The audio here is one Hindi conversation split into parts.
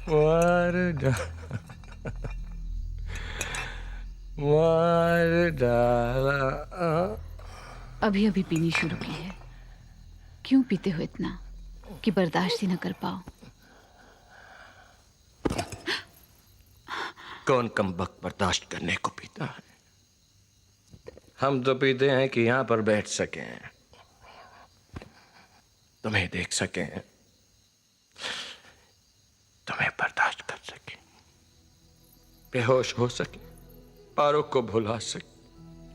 मार डाला। अभी अभी पीनी शुरू की है। क्यों पीते हो इतना कि बर्दाश्त ही न कर पाओ? कौन कमबख्त बर्दाश्त करने को पीता है? हम तो पीते हैं कि यहां पर बैठ सकें, तुम्हें देख सकें, तुम्हें बर्दाश्त कर सकें, बेहोश हो सके, पारो को भुला सके।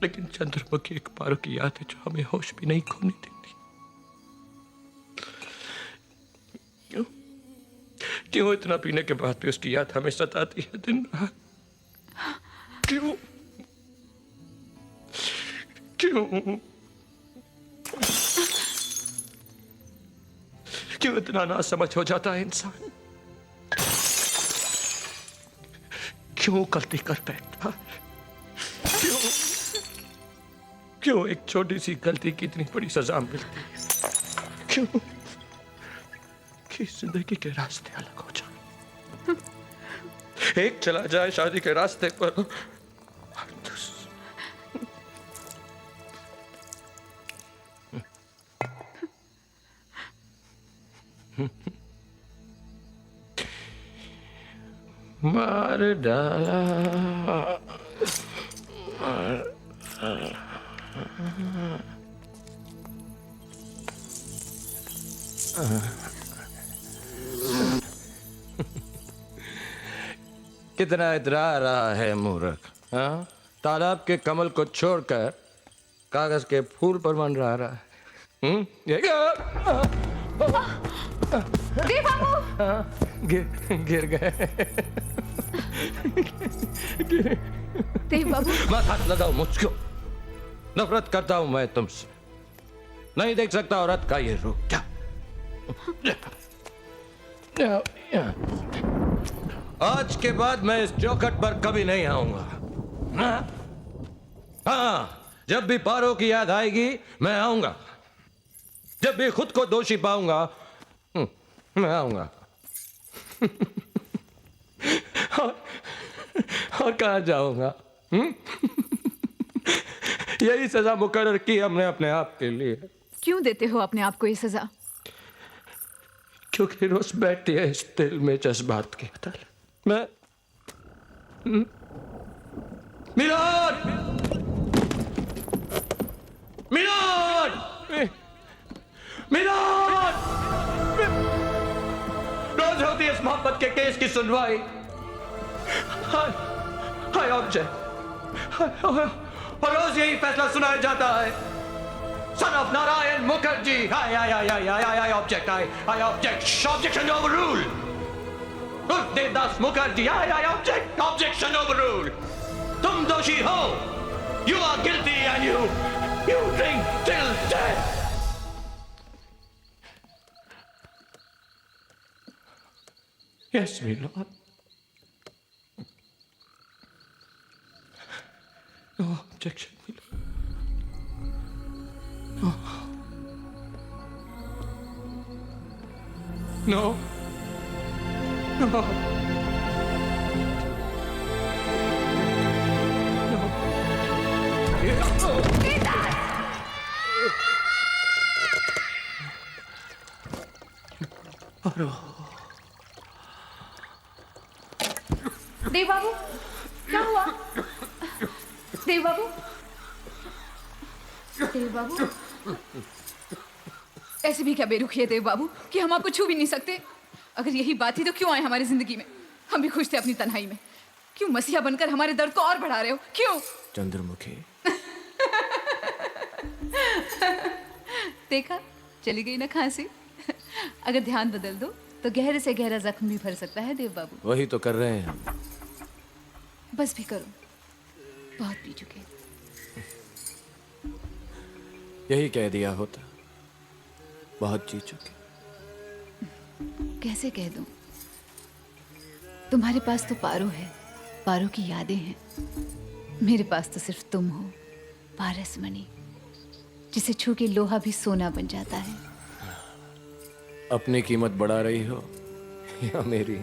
लेकिन चंद्रमुखी एक पारो की याद है जो हमें होश भी नहीं खोने देती। क्यों क्यों इतना पीने के बाद भी उसकी याद हमें सताती है दिन रात? क्यों क्यों क्यों इतना नासमझ हो जाता है इंसान? क्यों गलती कर बैठता? क्यों क्यों एक छोटी सी गलती की इतनी बड़ी सजा मिलती है? क्यों कि जिंदगी के रास्ते अलग हो जाए, एक चला जाए शादी के रास्ते पर और मार डाला। कितना इतरा रहा है मूर्ख, हाँ? तालाब के कमल को छोड़कर कागज के फूल पर मन रहा है। देव बाबू! गिर गए। देव बाबू! मत हाथ लगाओ मुझको, नफरत करता हूं मैं तुमसे। नहीं देख सकता औरत का ये रूप। क्या आज के बाद मैं इस चौखट पर कभी नहीं आऊंगा। हाँ, जब भी पारो की याद आएगी मैं आऊंगा। जब भी खुद को दोषी पाऊंगा मैं आऊंगा। और कहां जाऊंगा? यही सजा मुकर्रर की हमने अपने आप के लिए। क्यों देते हो अपने आप को ये सजा? क्योंकि रोज बैठती है इस दिल में जज्बात की अदालत। मैं मिलान मिलान मिलान रोज होती है इस मोहब्बत के केस की सुनवाई। हाय ऑब्जेक्ट, और रोज यही फैसला सुनाया जाता है। Son of Narayan Mukherjee. I object. I object. Objection overruled. Gurdev Mukherjee. I object. Objection overruled. तुम दोषी हो. You are guilty and you drink till death. Yes, my lord. No objection, my lord. No. No. No. देव बाबू, क्या हुआ? देव बाबू, देव बाबू, ऐसे भी क्या बेरुखी है देव बाबू कि हम आपको छू भी नहीं सकते? अगर यही बात थी तो क्यों आए हमारी जिंदगी में? हम भी खुश थे अपनी तन्हाई में। क्यों मसीहा बनकर हमारे दर्द को और बढ़ा रहे हो? क्यों? चंद्रमुखी। देखा, चली गई ना खांसी। अगर ध्यान बदल दो तो गहरे से गहरा जख्म भी भर सकता है देव बाबू। वही तो कर रहे हैं हम। बस भी करो, बहुत पी चुके। यही कह दिया होता, बहुत जी चुके। कैसे कह दूं? तुम्हारे पास तो पारो है, पारो की यादें हैं। मेरे पास तो सिर्फ तुम हो, पारसमणि, जिसे छू के लोहा भी सोना बन जाता है। अपनी कीमत बढ़ा रही हो या मेरी।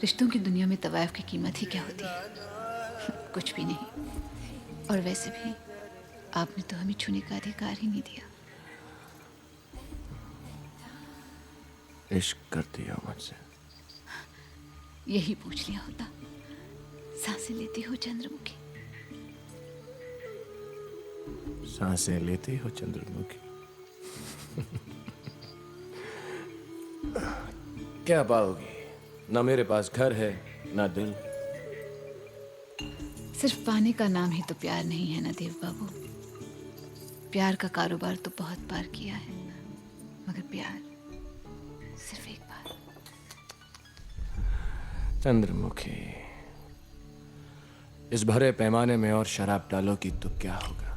रिश्तों की दुनिया में तवायफ की कीमत ही क्या होती है? कुछ भी नहीं। और वैसे भी आपने तो हमें छूने का अधिकार ही नहीं दिया। इश्क करती हो मुझसे? यही पूछ लिया होता। सांसें लेती हो चंद्रमुखी? सांसें लेती हो चंद्रमुखी? क्या पाओगी? ना मेरे पास घर है ना दिल। सिर्फ पाने का नाम ही तो प्यार नहीं है ना देव बाबू। प्यार का कारोबार तो बहुत बार किया है, मगर प्यार सिर्फ एक बार। चंद्रमुखी, इस भरे पैमाने में और शराब डालोगी तो क्या होगा?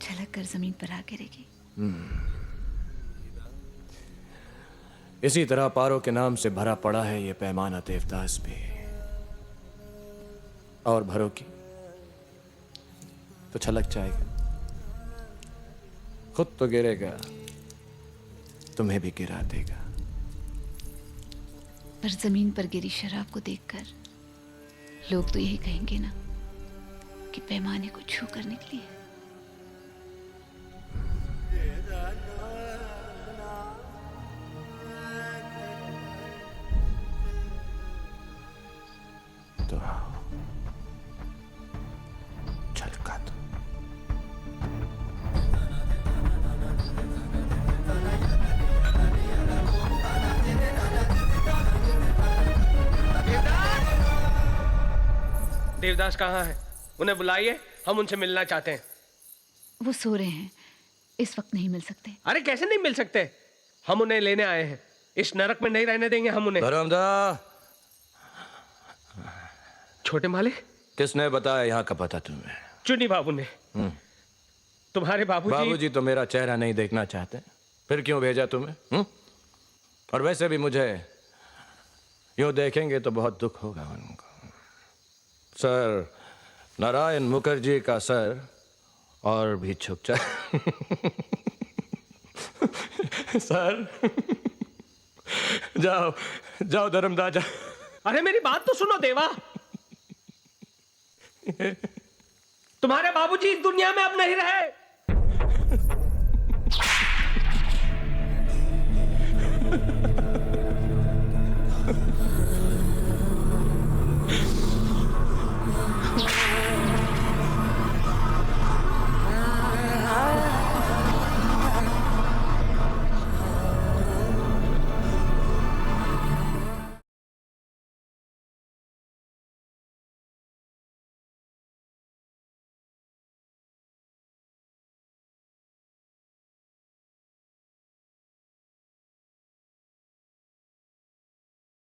छलक कर जमीन पर आ गिरेगी। इसी तरह पारों के नाम से भरा पड़ा है ये पैमाना देवदास भी। और भरोगी तो छलक जाएगा, खुद तो गिरेगा, तुम्हें भी गिरा देगा। पर जमीन पर गिरी शराब को देखकर लोग तो यही कहेंगे ना कि पैमाने को छू कर निकली है। तो आओ, छलका दो। देवदास कहाँ है? उन्हें बुलाइए, हम उनसे मिलना चाहते हैं। वो सो रहे हैं, इस वक्त नहीं मिल सकते। अरे कैसे नहीं मिल सकते? हम उन्हें लेने आए हैं। इस नरक में नहीं रहने देंगे हम उन्हें। धर्मदा, छोटे मालिक, किसने बताया यहाँ का पता तुम्हें? चुनी बाबू ने। तुम्हारे बाबूजी। बाबूजी तो मेरा चेहरा नहीं देखना चाहते, फिर क्यों भेजा तुम्हें? और वैसे भी मुझे यूं देखेंगे तो बहुत दुख होगा उनको। सर नारायण मुखर्जी का सर और भी झुक जाए। सर जाओ जाओ धर्मदास जाओ। अरे मेरी बात तो सुनो देवा। तुम्हारे बाबूजी इस दुनिया में अब नहीं रहे।